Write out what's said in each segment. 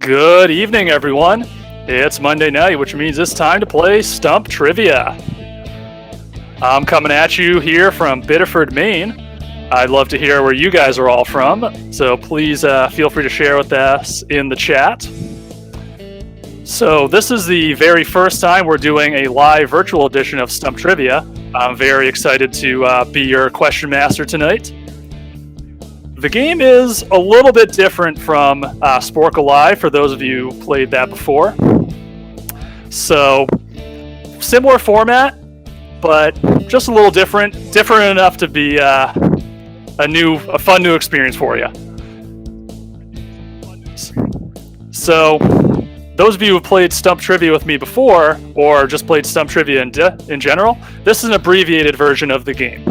Good evening, everyone. It's Monday night, which means it's time to play Stump Trivia. I'm coming at you here from Biddeford, Maine. I'd love to hear where you guys are all from, so please feel free to share with us in the chat. So this is the very first time we're doing a live virtual edition of Stump Trivia. I'm very excited to be your question master tonight. The game is a little bit different from Sporcle Live, for those of you who played that before. So, similar format, but just a little different enough to be a fun new experience for you. So, those of you who played Stump Trivia with me before, or just played Stump Trivia in general, this is an abbreviated version of the game.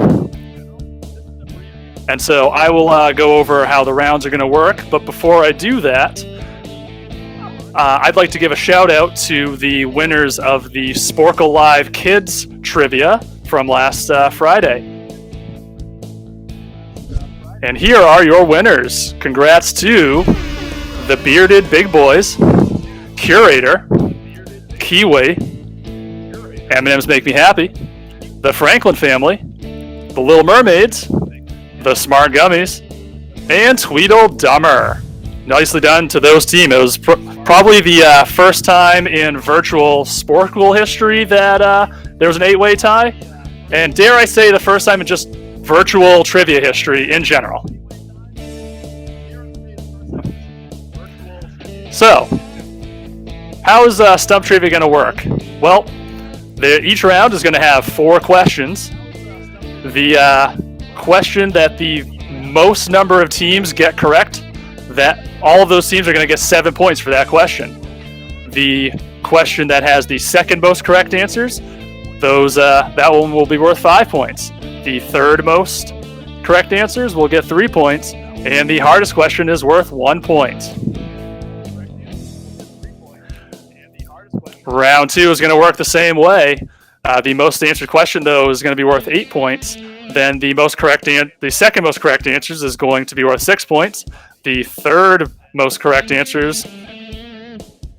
And so I will go over how the rounds are going to work, but before I do that, I'd like to give a shout out to the winners of the Sporcle Live Kids Trivia from last Friday. And here are your winners. Congrats to the Bearded Big Boys, Curator, Kiwi, M&M's Make Me Happy, the Franklin Family, the Little Mermaids, the Smart Gummies, and Tweedledummer. Nicely done to those teams. It was probably the first time in virtual Sporcle history that there was an 8-way tie, and dare I say the first time in just virtual trivia history in general. So, how is Stump Trivia going to work? Well, each round is going to have 4 questions. The question that the most number of teams get correct, that all of those teams are going to get 7 points for that question. The question that has the second most correct answers, that one will be worth 5 points. The third most correct answers will get 3 points, and the hardest question is worth 1 point. Round 2 is going to work the same way. The most answered question, though, is going to be worth 8 points. Then the second most correct answers is going to be worth 6 points. The third most correct answers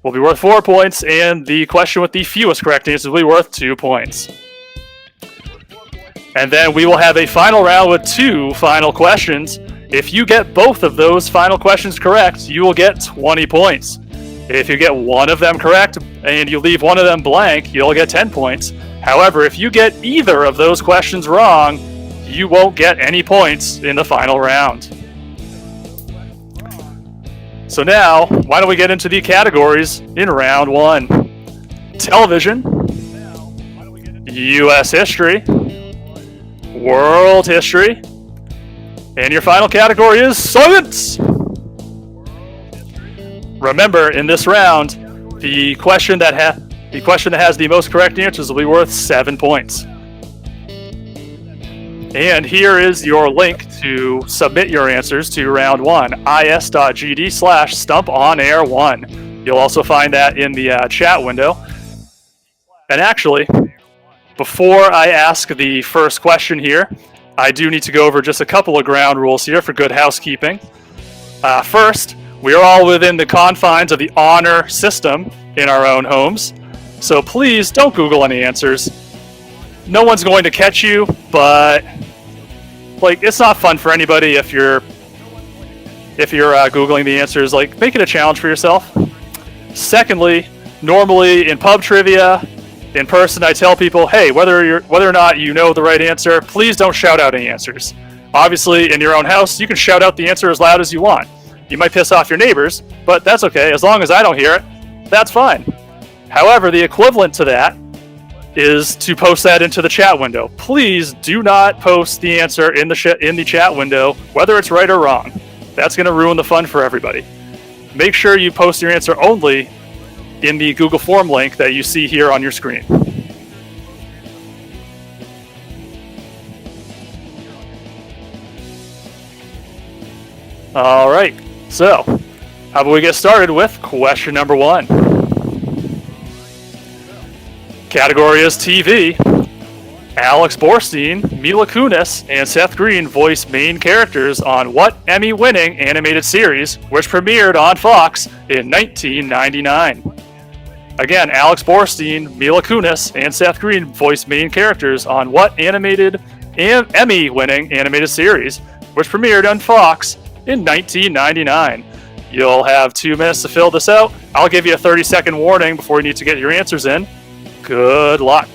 will be worth 4 points, and the question with the fewest correct answers will be worth 2 points. And then we will have a final round with 2 final questions. If you get both of those final questions correct, you will get 20 points. If you get one of them correct and you leave one of them blank, you'll get 10 points. However, if you get either of those questions wrong, you won't get any points in the final round. So now, why don't we get into the categories in round 1? Television, U.S. history, world history, and your final category is science! Remember, in this round, the question that has the most correct answers will be worth 7 points. And here is your link to submit your answers to round 1, is.gd/StumpOnAir1. You'll also find that in the chat window. And actually, before I ask the first question here, I do need to go over just a couple of ground rules here for good housekeeping. First, we are all within the confines of the honor system in our own homes, so please don't Google any answers. No one's going to catch you, but it's not fun for anybody if you're Googling the answers. Make it a challenge for yourself. Secondly, normally in pub trivia, in person, I tell people, hey, whether or not you know the right answer, please don't shout out any answers. Obviously, in your own house, you can shout out the answer as loud as you want. You might piss off your neighbors, but that's okay. As long as I don't hear it, that's fine. However, the equivalent to that is to post that into the chat window. Please do not post the answer in the chat window, whether it's right or wrong. That's going to ruin the fun for everybody. Make sure you post your answer only in the Google form link that you see here on your screen. All right, so how about we get started with question number 1. Category is TV. Alex Borstein, Mila Kunis, and Seth Green voice main characters on what Emmy-winning animated series, which premiered on Fox in 1999? Again, Alex Borstein, Mila Kunis, and Seth Green voice main characters on what Emmy-winning animated series, which premiered on Fox in 1999? You'll have 2 minutes to fill this out. I'll give you a 30-second warning before you need to get your answers in. Good luck.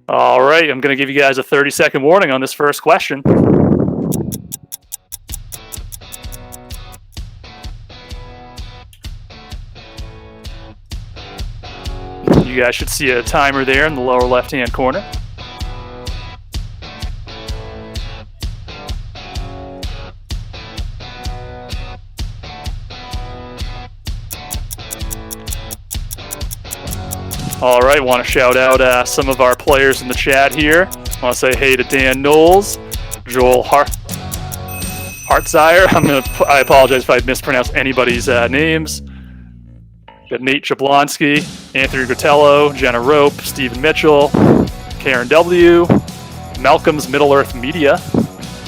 All right, I'm going to give you guys a 30-second warning on this first question. You guys should see a timer there in the lower left-hand corner. All right, want to shout out some of our players in the chat here. Want to say hey to Dan Knowles, Joel Hartzire. I apologize if I mispronounced anybody's names. Got Nate Jablonski, Anthony Gratello, Jenna Rope, Stephen Mitchell, Karen W, Malcolm's Middle Earth Media,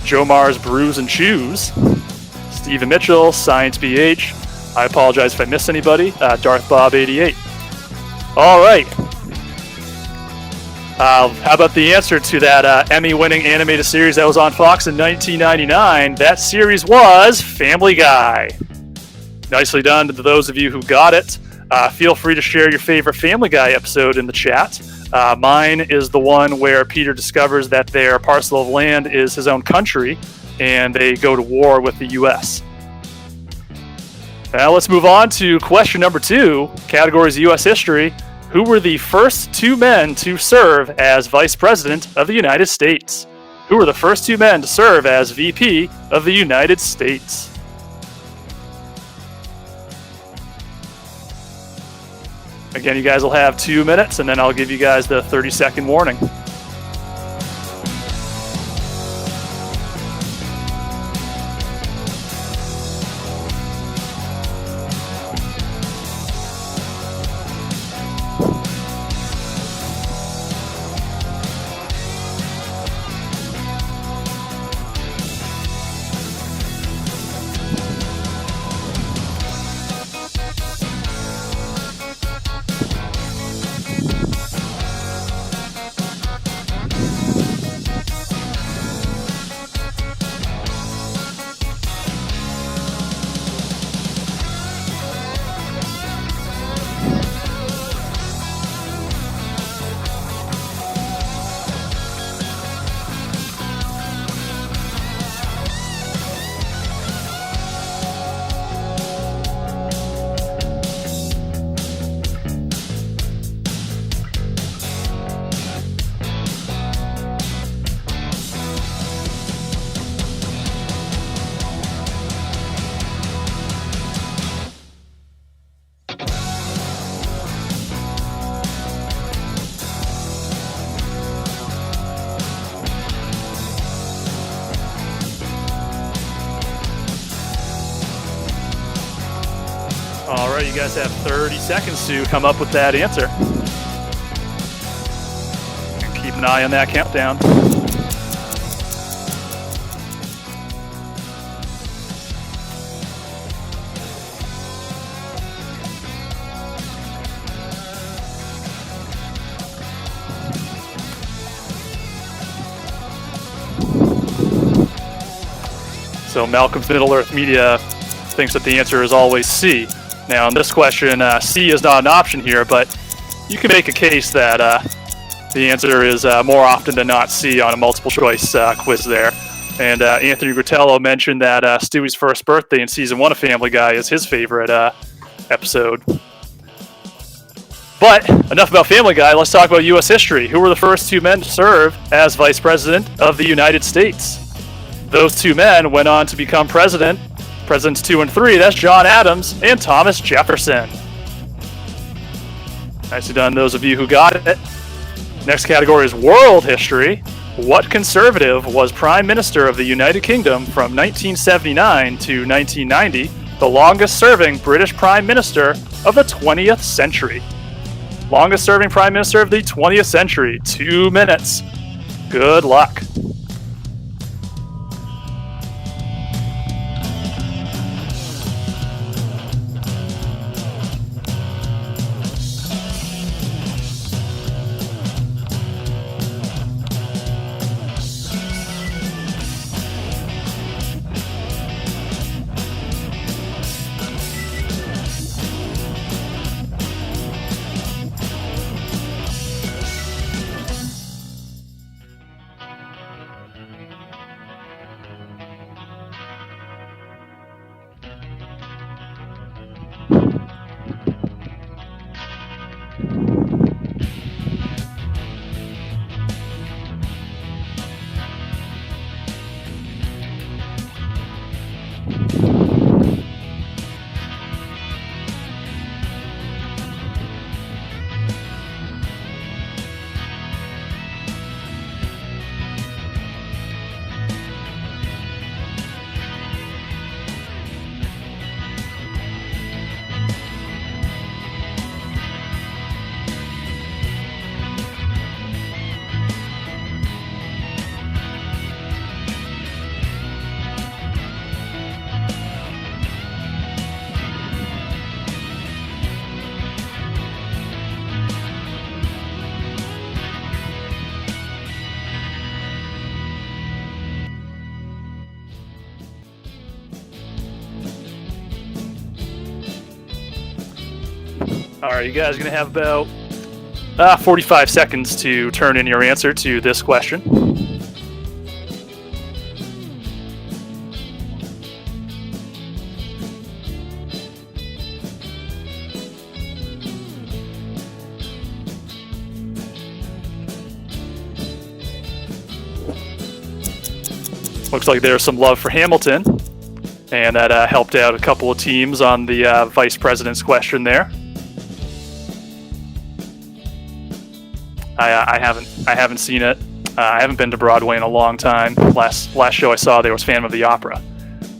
Joe Mars Brews and Chews, Stephen Mitchell, Science BH. I apologize if I missed anybody. Darth Bob 88. All right. How about the answer to that Emmy-winning animated series that was on Fox in 1999? That series was Family Guy. Nicely done to those of you who got it. Feel free to share your favorite Family Guy episode in the chat. Mine is the one where Peter discovers that their parcel of land is his own country, and they go to war with the U.S. Now let's move on to question number 2, categories U.S. history. Who were the first 2 men to serve as Vice President of the United States? Who were the first 2 men to serve as VP of the United States? Again, you guys will have 2 minutes, and then I'll give you guys the 30-second warning. All right, you guys have 30 seconds to come up with that answer. Keep an eye on that countdown. So Malcolm's Middle-earth Media thinks that the answer is always C. Now, in this question, C is not an option here, but you can make a case that the answer is more often than not C on a multiple-choice quiz there. And Anthony Gratello mentioned that Stewie's first birthday in Season 1 of Family Guy is his favorite episode. But enough about Family Guy, let's talk about U.S. history. Who were the first two men to serve as Vice President of the United States? Those two men went on to become presidents 2 and 3. That's John Adams and Thomas Jefferson. Nicely done, those of you who got it. Next category is world history. What conservative was Prime Minister of the United Kingdom from 1979 to 1990, the longest-serving British Prime Minister of the 20th century? Longest-serving Prime Minister of the 20th century. 2 minutes. Good luck. Alright, you guys are going to have about 45 seconds to turn in your answer to this question. Looks like there's some love for Hamilton, and that helped out a couple of teams on the Vice President's question there. I haven't seen it. I haven't been to Broadway in a long time. Last show I saw there was Phantom of the Opera.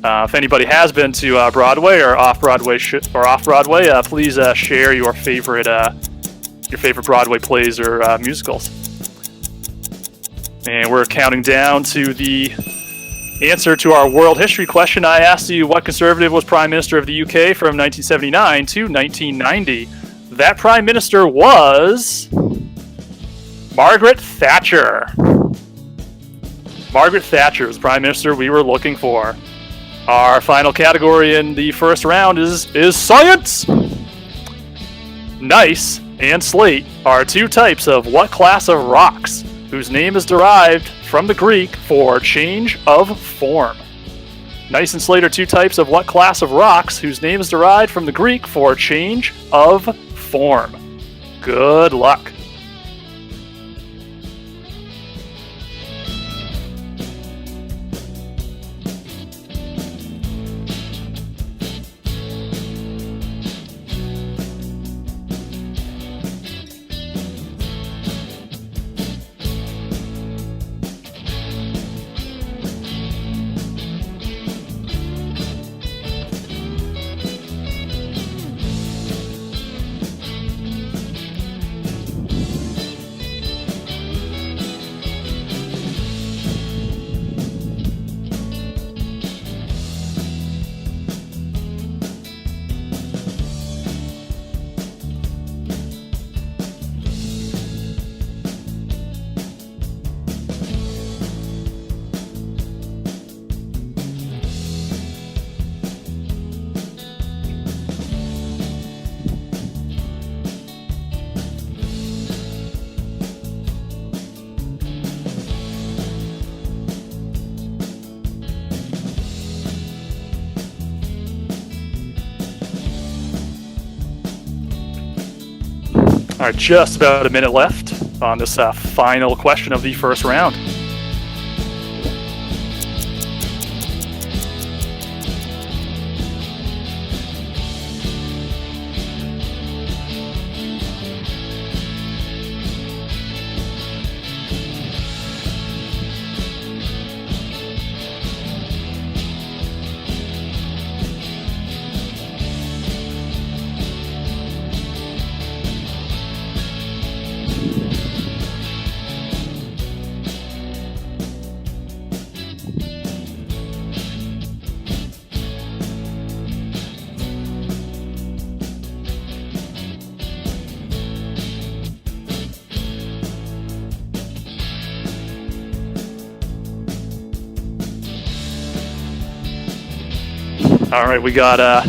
If anybody has been to Broadway or off Broadway, please share your favorite Broadway plays or musicals. And we're counting down to the answer to our world history question. I asked you what conservative was Prime Minister of the UK from 1979 to 1990. That Prime Minister was Margaret Thatcher. Margaret Thatcher was the Prime Minister we were looking for. Our final category in the first round is science. Gneiss and slate are two types of what class of rocks, whose name is derived from the Greek for change of form? Gneiss and slate are two types of what class of rocks, whose name is derived from the Greek for change of form? Good luck. All right, just about a minute left on this final question of the first round. All right, we got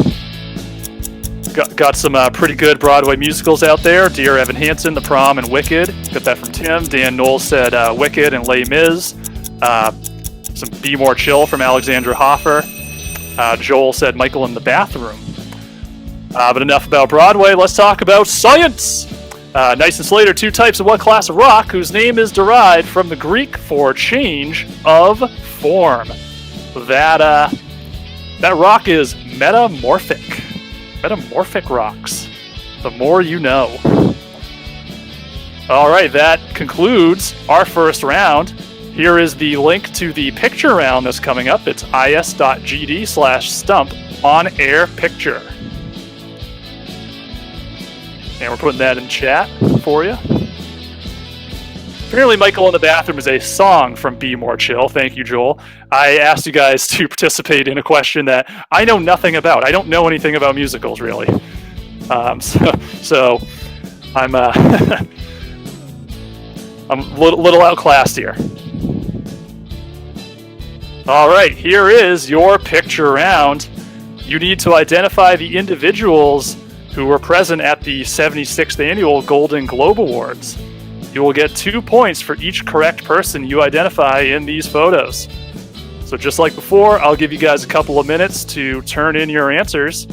some pretty good Broadway musicals out there. Dear Evan Hansen, The Prom, and Wicked. Got that from Tim. Dan Knowles said Wicked and Les Mis. Some Be More Chill from Alexandra Hoffer. Joel said Michael in the Bathroom. But enough about Broadway. Let's talk about science. Nice and Slater, 2 types of what class of rock whose name is derived from the Greek for change of form. That rock is metamorphic. Metamorphic rocks. The more you know. All right, that concludes our first round. Here is the link to the picture round that's coming up. It's is.gd/stump on air picture. And we're putting that in chat for you. Apparently, Michael in the Bathroom is a song from Be More Chill. Thank you, Joel. I asked you guys to participate in a question that I know nothing about. I don't know anything about musicals, really. So I'm I'm a little outclassed here. All right, here is your picture round. You need to identify the individuals who were present at the 76th Annual Golden Globe Awards. You will get 2 points for each correct person you identify in these photos. So just like before, I'll give you guys a couple of minutes to turn in your answers.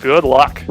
Good luck.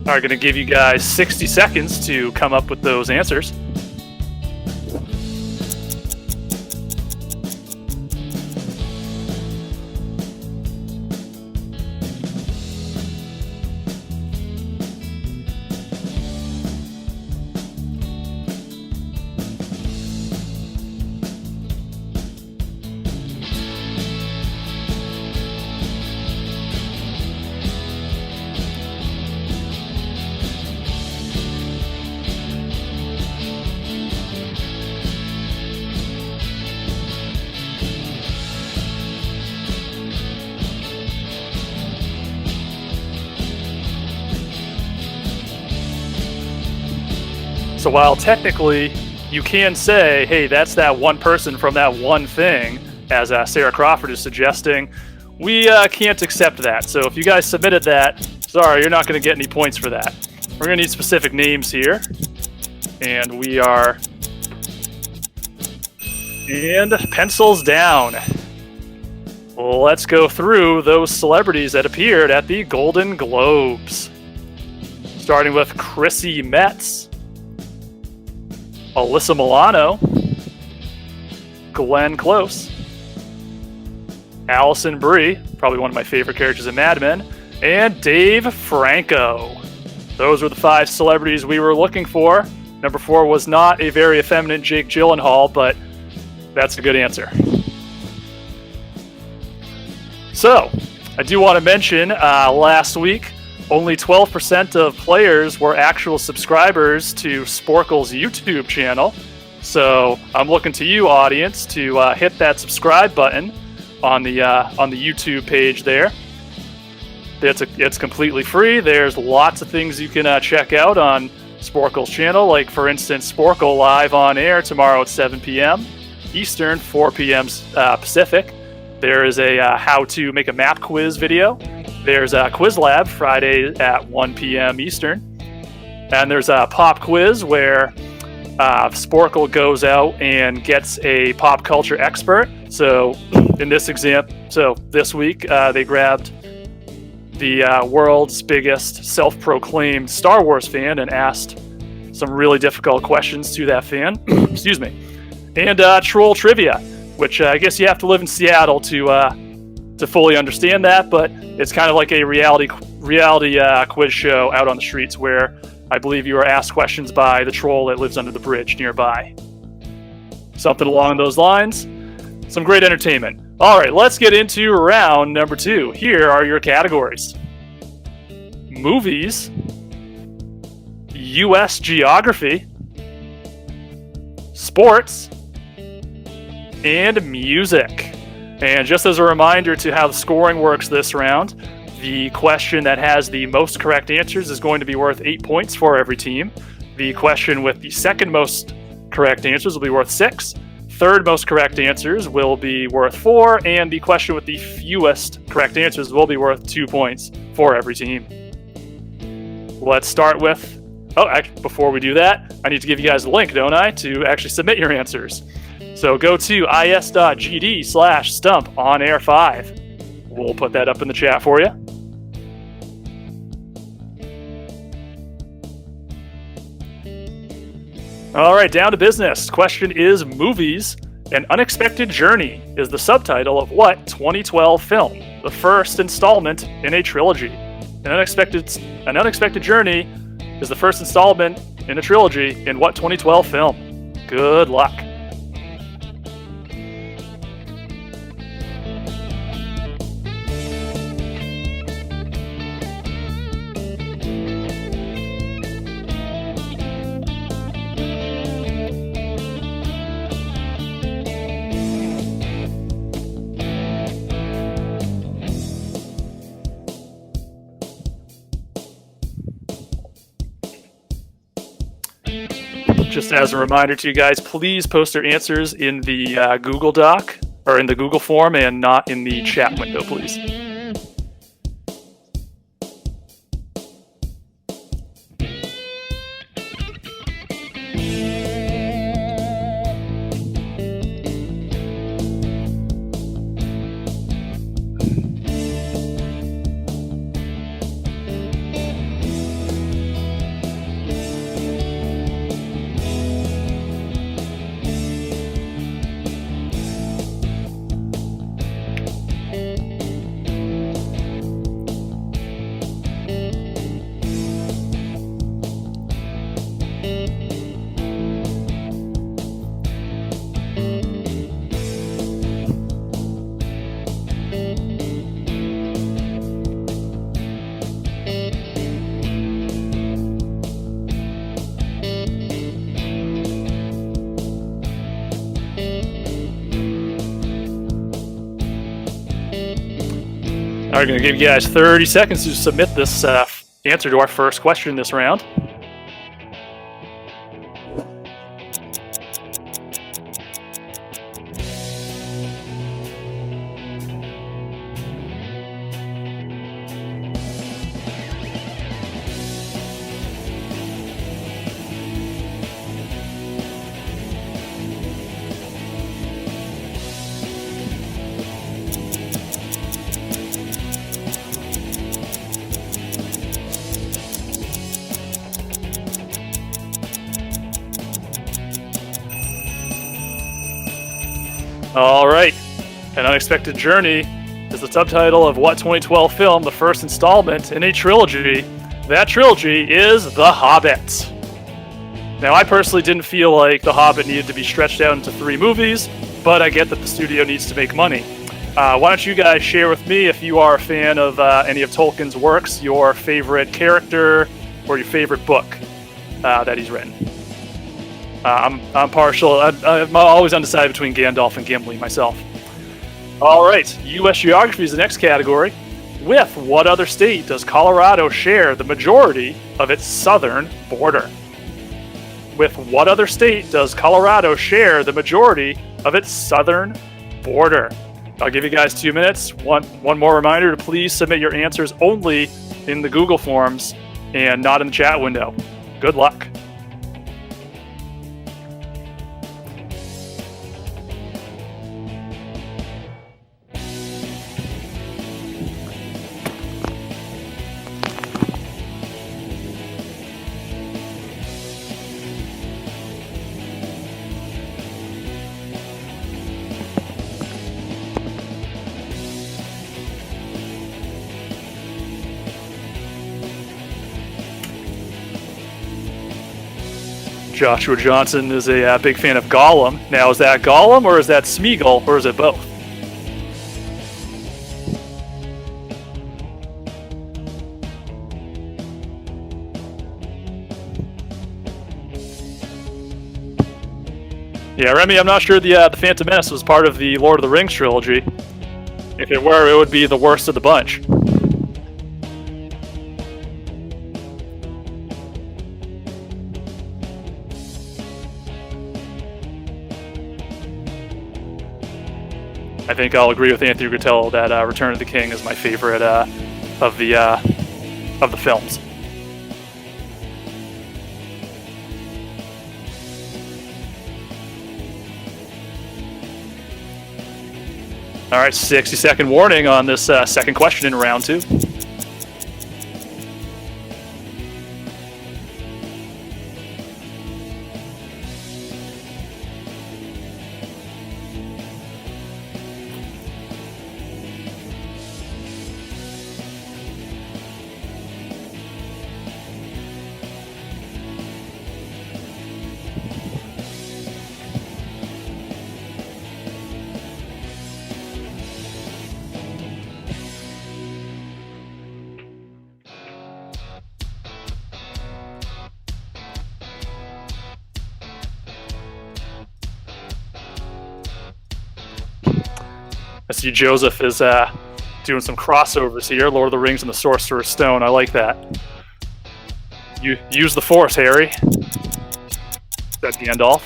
Are going to give you guys 60 seconds to come up with those answers. So while technically you can say, hey, that's that one person from that one thing, as Sarah Crawford is suggesting, we can't accept that. So if you guys submitted that, sorry, you're not going to get any points for that. We're going to need specific names here. And we are... And pencils down. Let's go through those celebrities that appeared at the Golden Globes. Starting with Chrissy Metz, Alyssa Milano, Glenn Close, Allison Brie, probably one of my favorite characters in Mad Men, and Dave Franco. Those were the 5 celebrities we were looking for. Number 4 was not a very effeminate Jake Gyllenhaal, but that's a good answer. So, I do want to mention, last week, only 12% of players were actual subscribers to Sporcle's YouTube channel. So, I'm looking to you, audience, to hit that subscribe button on the YouTube page there. It's completely free. There's lots of things you can check out on Sporcle's channel, like, for instance, Sporcle live on air tomorrow at 7 p.m. Eastern, 4 p.m. Pacific. There is a how to make a map quiz video. There's a quiz lab Friday at 1 p.m. Eastern. And there's a pop quiz where Sporcle goes out and gets a pop culture expert. So in this this week, they grabbed the world's biggest self-proclaimed Star Wars fan and asked some really difficult questions to that fan. Excuse me. And troll trivia, which I guess you have to live in Seattle to fully understand that, but it's kind of like a reality quiz show out on the streets where I believe you are asked questions by the troll that lives under the bridge nearby. Something along those lines. Some great entertainment. All right, let's get into round number 2. Here are your categories. Movies, U.S. geography, sports, and music. And just as a reminder to how the scoring works this round, the question that has the most correct answers is going to be worth 8 points for every team. The question with the second most correct answers will be worth 6. Third most correct answers will be worth 4, and the question with the fewest correct answers will be worth 2 points for every team. Let's start with... before we do that, I need to give you guys a link, don't I, to actually submit your answers. So go to is.gd/stump on air 5. We'll put that up in the chat for you. All right, down to business. Question is movies. An Unexpected Journey is the subtitle of what 2012 film? The first installment in a trilogy. An Unexpected Journey is the first installment in a trilogy in what 2012 film? Good luck. Just as a reminder to you guys, please post your answers in the Google Doc, or in the Google form, and not in the chat window, please. We're going to give you guys 30 seconds to submit this answer to our first question this round. All right. An Unexpected Journey is the subtitle of what 2012 film, the first installment in a trilogy? That trilogy is The Hobbit. Now, I personally didn't feel like The Hobbit needed to be stretched out into 3 movies, but I get that the studio needs to make money. Why don't you guys share with me, if you are a fan of any of Tolkien's works, your favorite character or your favorite book that he's written? I'm partial. I'm always undecided between Gandalf and Gimli myself. All right, U.S. geography is the next category. With what other state does Colorado share the majority of its southern border? With what other state does Colorado share the majority of its southern border? I'll give you guys 2 minutes. One more reminder to please submit your answers only in the Google Forms and not in the chat window. Good luck. Joshua Johnson is a big fan of Gollum. Now, is that Gollum or is that Smeagol or is it both? Yeah, Remy, I'm not sure the Phantom Menace was part of the Lord of the Rings trilogy. If it were, it would be the worst of the bunch. I think I'll agree with Anthony Grattel that Return of the King is my favorite of the films. All right, 60-second warning on this second question in round 2. I see Joseph is doing some crossovers here. Lord of the Rings and the Sorcerer's Stone. I like that. You use the Force, Harry. Said Gandalf.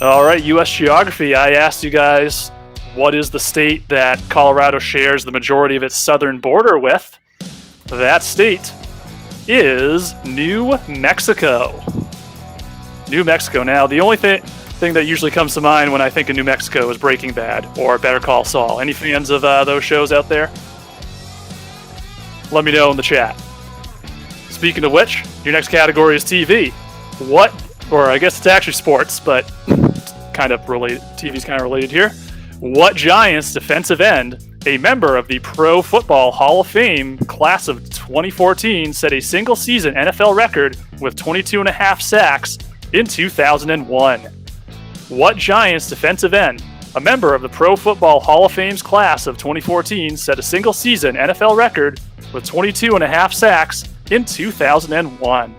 All right, U.S. geography. I asked you guys, what is the state that Colorado shares the majority of its southern border with? That state is New Mexico. New Mexico. Now, the only thing that usually comes to mind when I think of New Mexico is Breaking Bad or Better Call Saul. Any fans of those shows out there? Let me know in the chat. Speaking of which, your next category is TV. What, or I guess it's actually sports, but kind of related. TV's kind of related here. What Giants defensive end, a member of the Pro Football Hall of Fame class of 2014, set a single-season NFL record with 22.5 sacks in 2001? What Giants defensive end, a member of the Pro Football Hall of Fame's class of 2014, set a single-season NFL record with 22.5 sacks in 2001?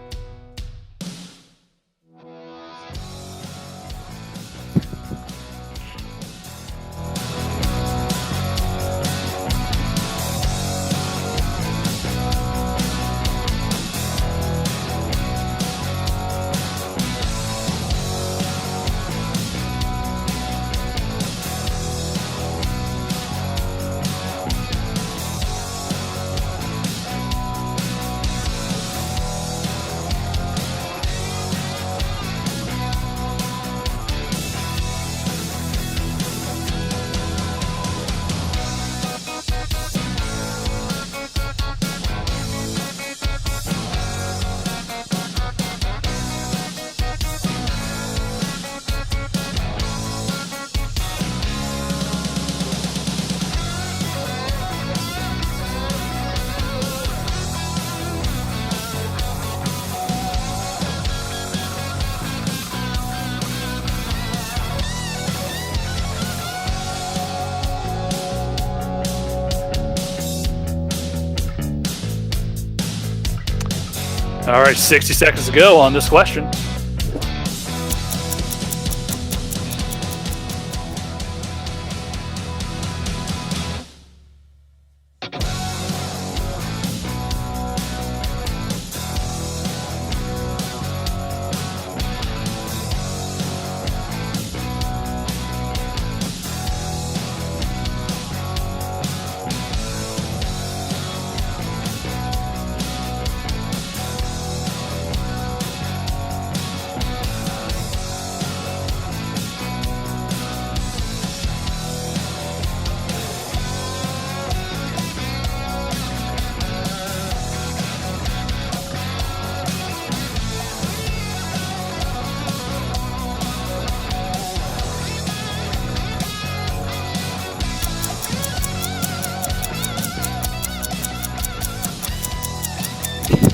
All right, 60 seconds to go on this question.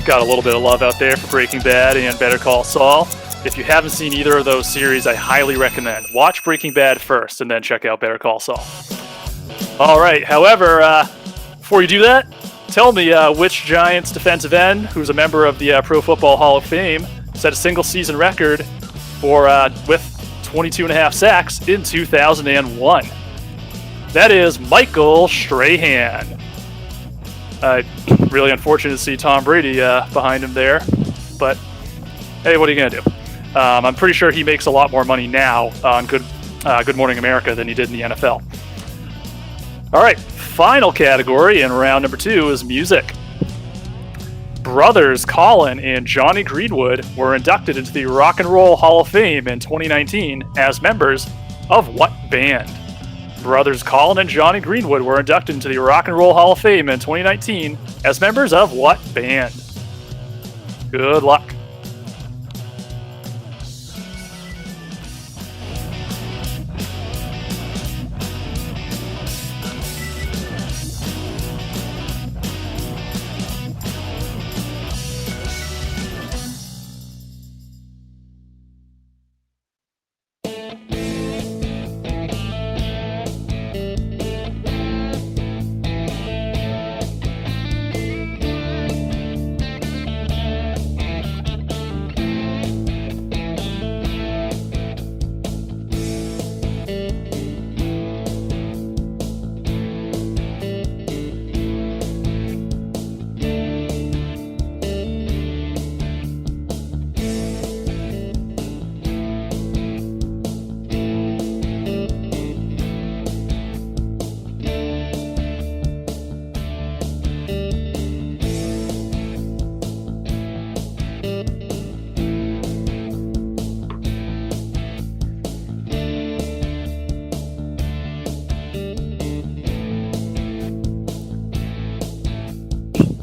Got a little bit of love out there for Breaking Bad and Better Call Saul. If you haven't seen either of those series, I highly recommend. Watch Breaking Bad first and then check out Better Call Saul. All right, however, before you do that, tell me which Giants defensive end, who's a member of the Pro Football Hall of Fame, set a single season record for with 22.5 sacks in 2001. That is Michael Strahan. Really unfortunate to see Tom Brady behind him there, but hey, what are you gonna do? I'm pretty sure he makes a lot more money now on Good Morning America than he did in the NFL. All right, final category in round number 2 is music. Brothers Colin and Johnny Greenwood were inducted into the Rock and Roll Hall of Fame in 2019 as members of what band? Brothers Colin and Johnny Greenwood were inducted into the Rock and Roll Hall of Fame in 2019 as members of what band? Good luck.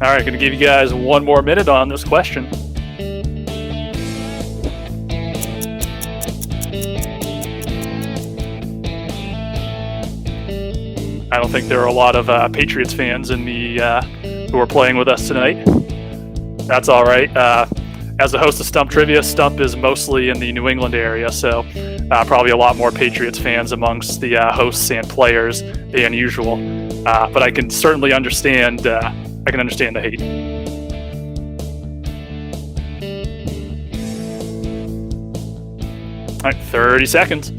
All right, going to give you guys one more minute on this question. I don't think there are a lot of Patriots fans in the who are playing with us tonight. That's all right. As the host of Stump Trivia, Stump is mostly in the New England area, so probably a lot more Patriots fans amongst the hosts and players than usual. But I can certainly understand. I can understand the hate. All right, 30 seconds.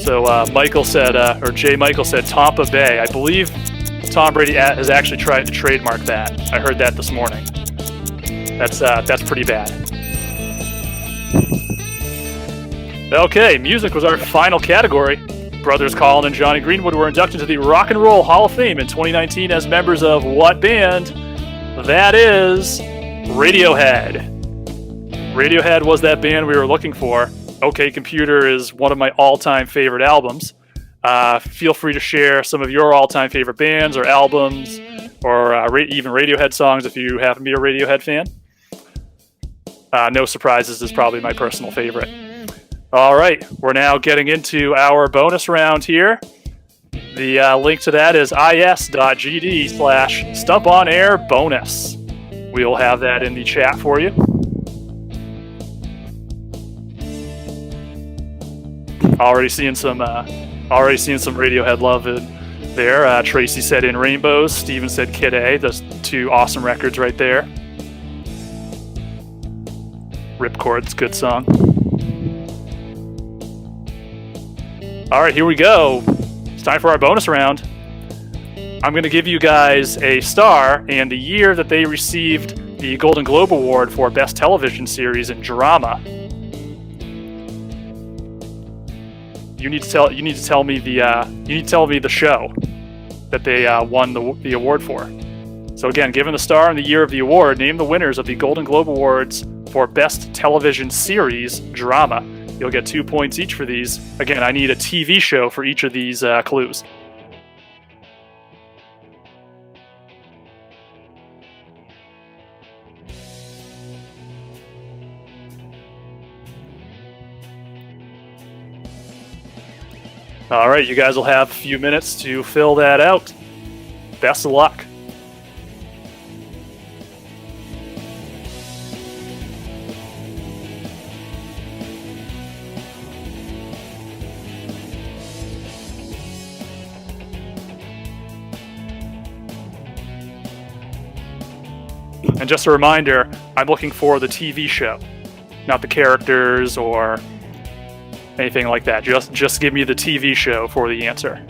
So Michael said, or Jay Michael said Tampa Bay. I believe Tom Brady has actually tried to trademark that. I heard that this morning. That's pretty bad. Okay, music was our final category. Brothers Colin and Johnny Greenwood were inducted into the Rock and Roll Hall of Fame in 2019 as members of what band? That is Radiohead. Radiohead was that band we were looking for. OK Computer is one of my all-time favorite albums. Feel free to share some of your all-time favorite bands or albums or even Radiohead songs if you happen to be a Radiohead fan. No Surprises is probably my personal favorite. All right, we're now getting into our bonus round here. The link to that is is.gd/StumpOnAirBonus. We will have that in the chat for you. Already seeing some Radiohead love there. Tracy said In Rainbows. Steven said Kid A. Those two awesome records right there. Ripcord's good song. All right, here we go. It's time for our bonus round. I'm going to give you guys a star and the year that they received the Golden Globe Award for Best Television Series in Drama. You need to tell me the show that they won the award for. So again, given the star and the year of the award, name the winners of the Golden Globe Awards for Best Television Series Drama. You'll get 2 points each for these. Again, I need a TV show for each of these clues. All right, you guys will have a few minutes to fill that out. Best of luck. And just a reminder, I'm looking for the TV show, not the characters or anything like that. Just give me the TV show for the answer.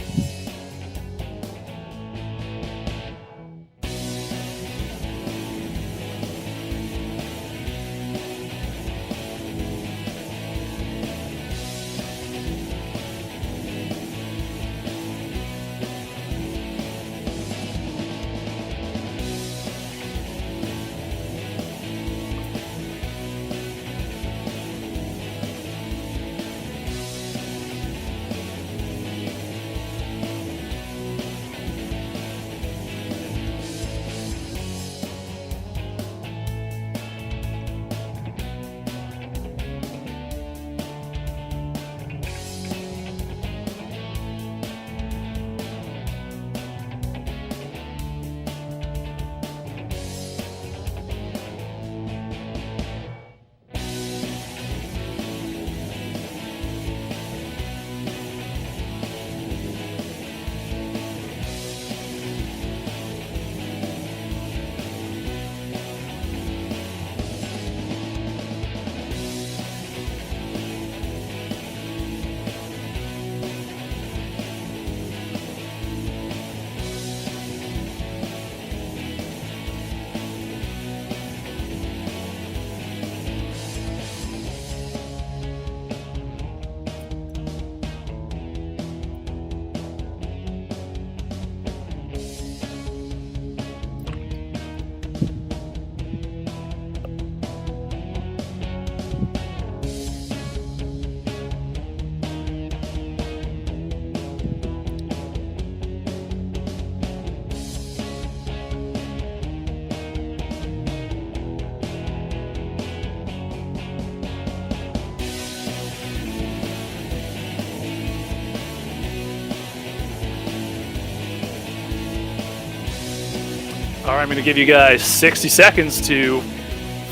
All right, I'm going to give you guys 60 seconds to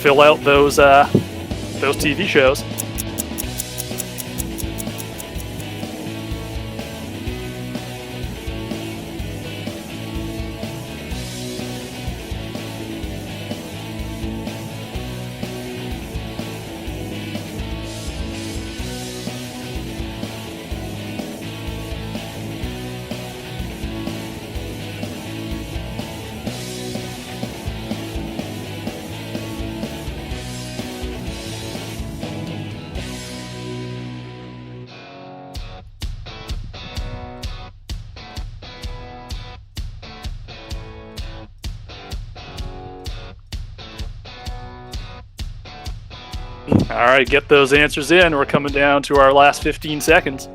fill out those TV shows. All right, get those answers in. We're coming down to our last 15 seconds.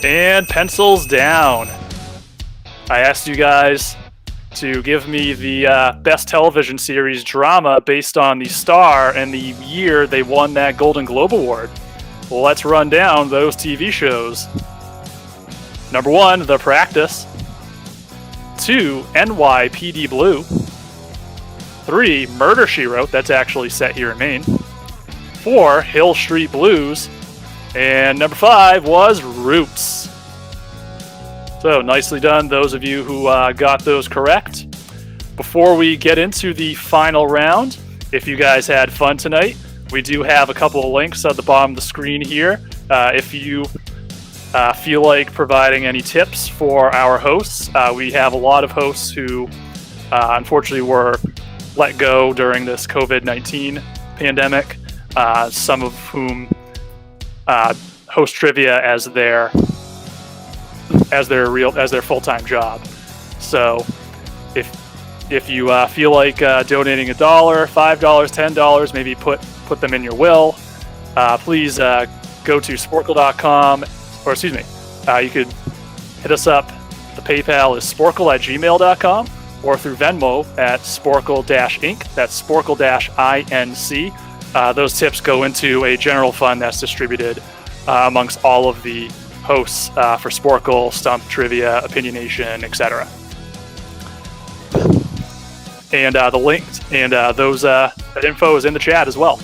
And pencils down. I asked you guys to give me the best television series drama based on the star and the year they won that Golden Globe Award. Well, let's run down those TV shows. Number 1, The Practice. 2, NYPD Blue. 3, Murder, She Wrote. That's actually set here in Maine. 4, Hill Street Blues. And number 5 was Roots. So nicely done, those of you who got those correct. Before we get into the final round, if you guys had fun tonight, we do have a couple of links at the bottom of the screen here. If you feel like providing any tips for our hosts, we have a lot of hosts who unfortunately were let go during this COVID-19 pandemic, some of whom host trivia as their full-time job. So if you feel like donating $1, $5, $10, maybe put them in your will, please go to sporcle.com, or excuse me, you could hit us up. The PayPal is sporcle@gmail.com, or through Venmo at sporcle-inc. That's sporcle-inc. Those tips go into a general fund that's distributed amongst all of the hosts for Sporcle, Stump, Trivia, Opinionation, etc. And the links and that info is in the chat as well.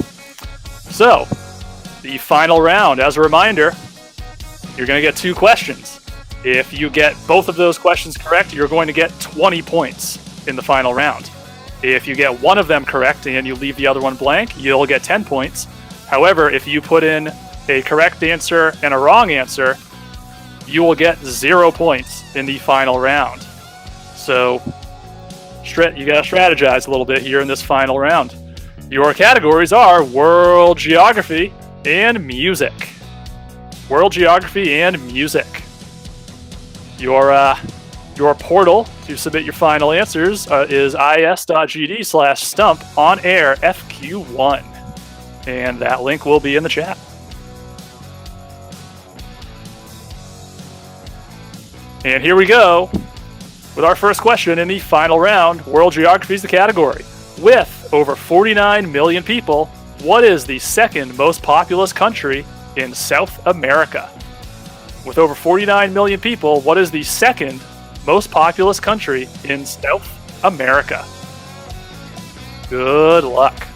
So, the final round. As a reminder, you're going to get 2 questions. If you get both of those questions correct, you're going to get 20 points in the final round. If you get one of them correct and you leave the other one blank, you'll get 10 points. However, if you put in a correct answer and a wrong answer, you will get 0 points in the final round. So, you got to strategize a little bit here in this final round. Your categories are World Geography and Music. World Geography and Music. Your portal to submit your final answers is is.gd/stump-on-air-FQ1. And that link will be in the chat. And here we go with our first question in the final round. World Geography is the category. With over 49 million people, what is the second most populous country in South America? With over 49 million people, what is the second most populous country in South America? Good luck.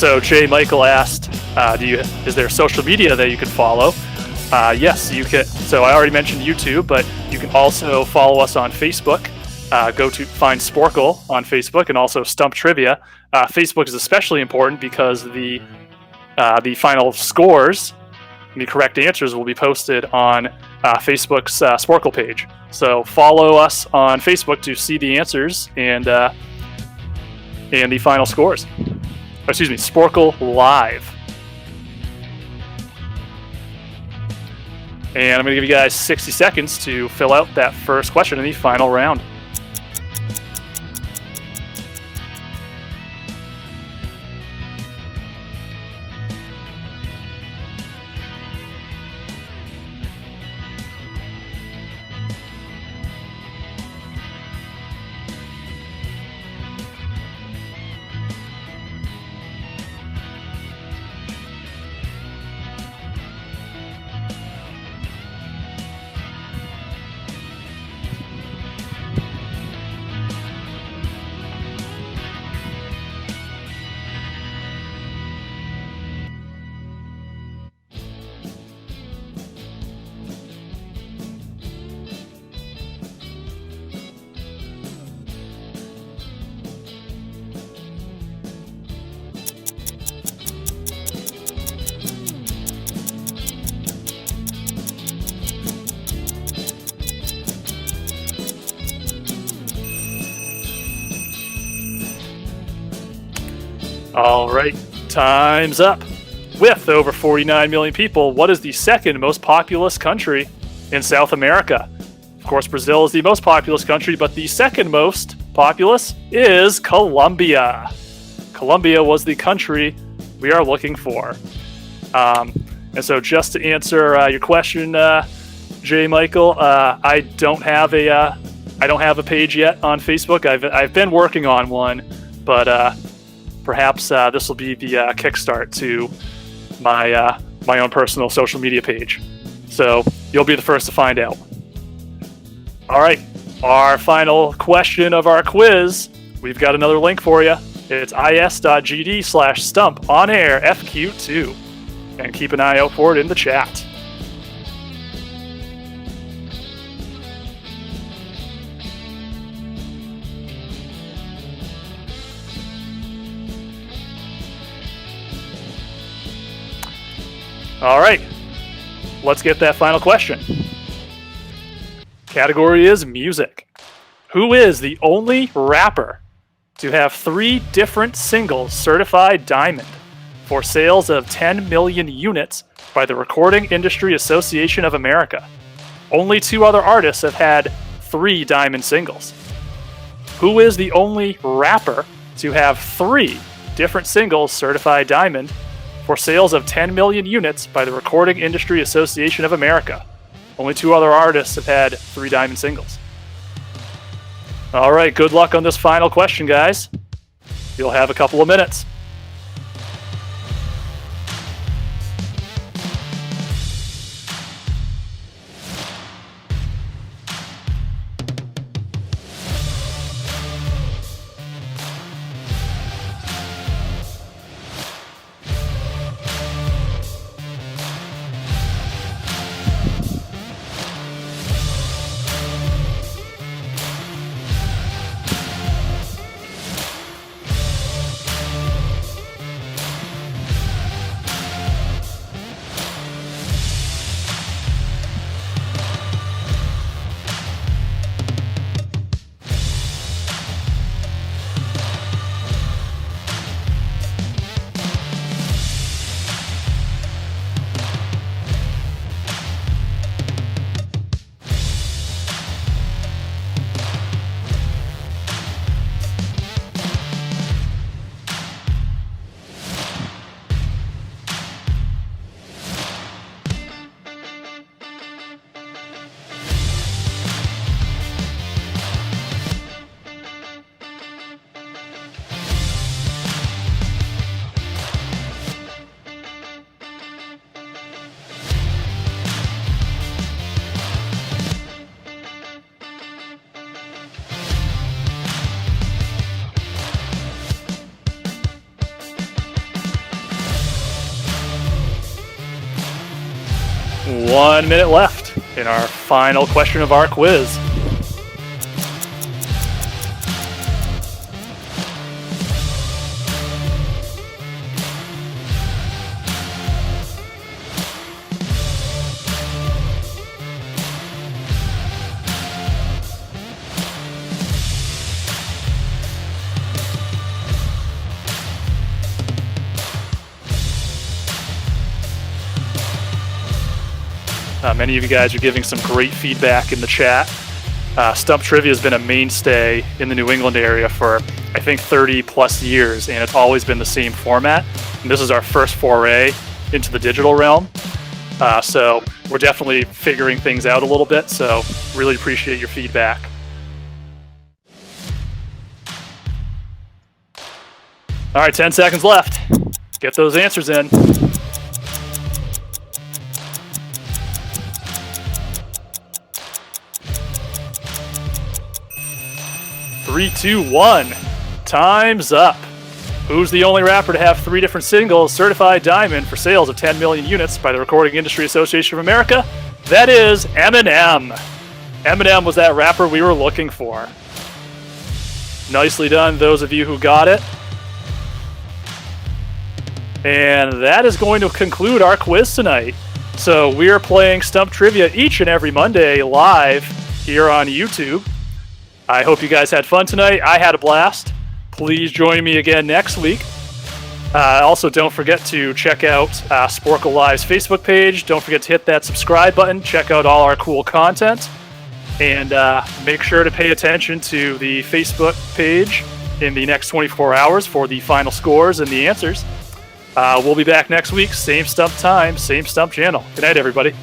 So Jay Michael asked, is there social media that you can follow? Yes, you can. So I already mentioned YouTube, but you can also follow us on Facebook. Go to find Sporcle on Facebook and also Stump Trivia. Facebook is especially important because the final scores, the correct answers, will be posted on Facebook's Sporcle page. So follow us on Facebook to see the answers and the final scores. Excuse me, Sporcle Live. And I'm going to give you guys 60 seconds to fill out that first question in the final round. All right, time's up. With over 49 million people, what is the second most populous country in South America? Of course, Brazil is the most populous country, but the second most populous is Colombia. Colombia was the country we are looking for. And so just to answer your question, J. Michael, I don't have a page yet on Facebook. I've been working on one, but perhaps this will be the kickstart to my own personal social media page. So you'll be the first to find out. All right, our final question of our quiz. We've got another link for you. It's is.gd/stump on air FQ2. And keep an eye out for it in the chat. All right, let's get that final question. Category is music. Who is the only rapper to have 3 different singles certified diamond for sales of 10 million units by the Recording Industry Association of America? Only 2 other artists have had 3 diamond singles. Who is the only rapper to have 3 different singles certified diamond for sales of 10 million units by the Recording Industry Association of America? Only 2 other artists have had 3 diamond singles. All right, good luck on this final question, guys. You'll have a couple of minutes. One minute left in our final question of our quiz. Many of you guys are giving some great feedback in the chat. Stump Trivia has been a mainstay in the New England area for, I think, 30 plus years, and it's always been the same format. And this is our first foray into the digital realm. So we're definitely figuring things out a little bit, so really appreciate your feedback. All right, 10 seconds left. Get those answers in. 3, 2, 1. Time's up. Who's the only rapper to have 3 different singles certified diamond for sales of 10 million units by the Recording Industry Association of America? That is Eminem. Eminem was that rapper we were looking for. Nicely done, those of you who got it. And that is going to conclude our quiz tonight. So we are playing Stump Trivia each and every Monday live here on YouTube. I hope you guys had fun tonight. I had a blast. Please join me again next week. Also, don't forget to check out Sporcle Live's Facebook page. Don't forget to hit that subscribe button. Check out all our cool content. And make sure to pay attention to the Facebook page in the next 24 hours for the final scores and the answers. We'll be back next week. Same Stump time, same Stump channel. Good night, everybody.